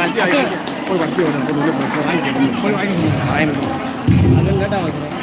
போய் வட்டி வரும் போய் வாங்கிட்டு அது லேட்டாக வைக்கிறோம்.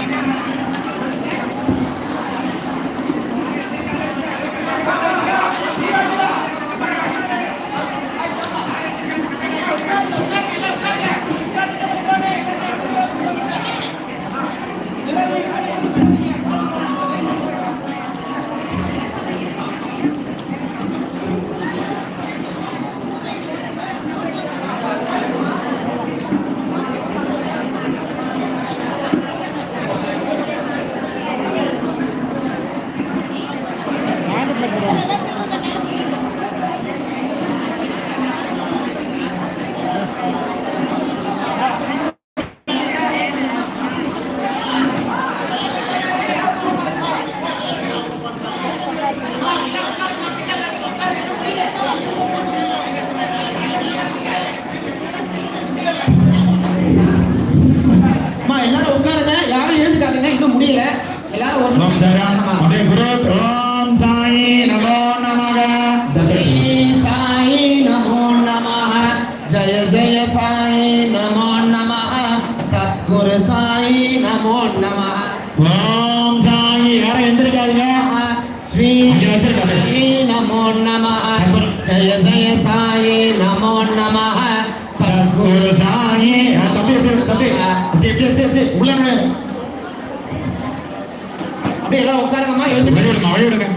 எல்லாரும் உட்காருங்க, யாரும் எழுந்துக்காதீங்க, இன்னும் முடியல. எல்லாரும் ஒரு ஓம் சாயி நமோ நமக. ஸ்ரீ சாயி நமோ நமः. ஜய ஜய சாயி நமோ நமः. சத்குரு சாயி நமோ நமः. ஓம் சாயி. யாரும் எந்திரிக்காதீங்க. ஸ்ரீ சாயி நமோ நமः. ஜய ஜய சாயி நமோ நமः. சத்குரு சாயி. தம்பி உள்ள அப்படியே எல்லாரும் உட்காருங்கம்மா, எழுந்துக்க. வழிவிடுங்க.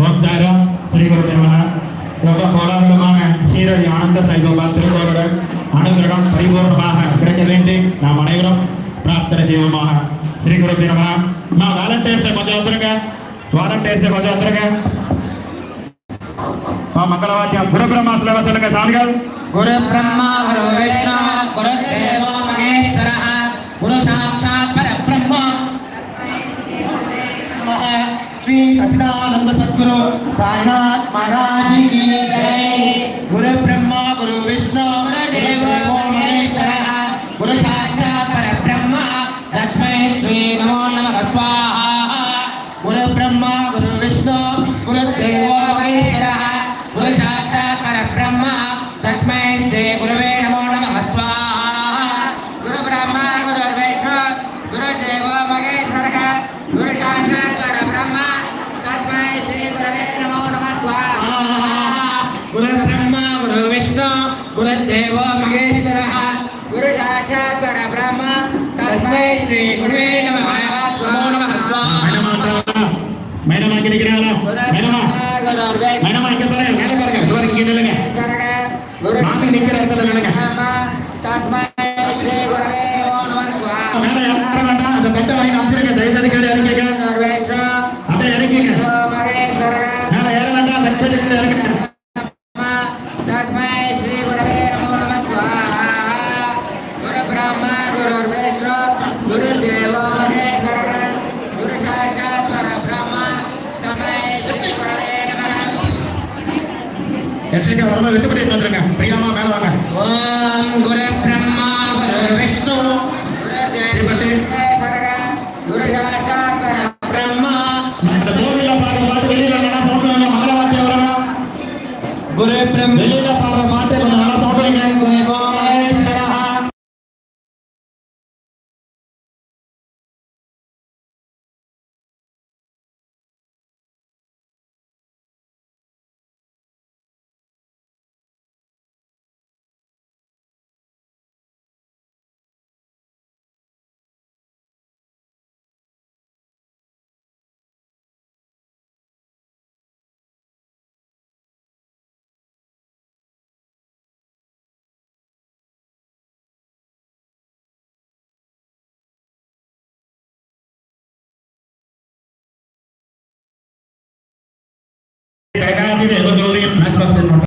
ஓம் சாரம் ஸ்ரீகுரு நமக. ரொம்ப கோலாகலமாக சீரடி ஆனந்த சாய்பாபா திருக்கோளோட அனுகிரகம் பரிபூர்ணமாக கிடைக்க வேண்டி நாம் அனைவரும் பிரார்த்தனை செய்வோமாக. ஸ்ரீகுரு நமக. நான் வாலண்டியர்ஸை கொஞ்சம் வந்துருங்க. வாலண்டியர்ஸை கொஞ்சம் வந்துருங்க. மங்களவாத்தியம் குரு பிரம்மா சொல்லுங்க சாமிகள். குரு பிரம்மா குரு விஷ்ணு குரு தேவோ மகேஸ்வரः குரு சாட்சாத் பரபிரம்ம ஸ்ரீ சச்சிதானந்த சத்குரு சாய்நாத் மகாராஜ் की जय. குரு பிரம்மா குரு விஷ்ணு குரு தேவோ மகேஸ்வரः குரு சாட்சாத் பரபிரம்ம லக்ஷ்மீ ஸ்ரீ நமோ நமः ஸ்வாஹா. குரு பிரம்மா குரு விஷ்ணு குரு தேவோ மகேஸ்வரः குரு சாட்சாத் பரபிரம்ம லக்ஷ்மீ ஸ்ரீ குருவே நமோ நமः ஸ்வாஹா. குரு பிரம்மா குரு விஷ்ணு குரு தேவோ மகேஸ்வரः குரு சாட்சாத் பரபிரம்ம லக்ஷ்மீ ஸ்ரீ குருவே நமோ நமः ஸ்வாஹா. குரு பிரம்மா குரு விஷ்ணு குரு தேவோ மகேஸ்வரः குரு சாட்சாத் பரபிரம்ம லக்ஷ்மீ ஸ்ரீ குருவே நமோ நமः ஸ்வாஹா. மேனமா கிடைக்கிறாங்களா? மேனமா மேனமா இங்க பாருங்க. மேல பாருங்க. இவருக்கு இங்க நில்லுங்க. மாமி நிக்கிற இடத்துல நில்லுங்க. மேல யார வேண்டாம். அந்த தட்டை வாங்கி அனுப்பிச்சிருங்க. தயவுசெய்து கீழே இறங்கிங்க. அப்படியே இறங்கிங்க. மேல ஏற வேண்டாம். தட்டை கீழே இறங்குங்க. குரு தேவோ மகேஸ்வரः குரு சாட்சாத் பரபிரம்ம எச்சரிக்கை வரணும். வெட்டுப்படி வந்துருங்க. பிரியாமா மேல வாங்க. ஓம் குரு பிரம்மா குரு விஷ்ணு குரு தேவோ மகேஸ்வரः குரு சாட்சாத் பரபிரம்ம. அந்த கோவில பாட்டு வெளியில நல்லா சவுண்ட் வேணும். மங்களவாத்தியம் வரணும். குரு பிரம்மா வெளியில பாடுற பாட்டு கொஞ்சம் நல்லா சவுண்ட் வைங்க. தேவோ மகேஸ்வரः கிடைக்காது.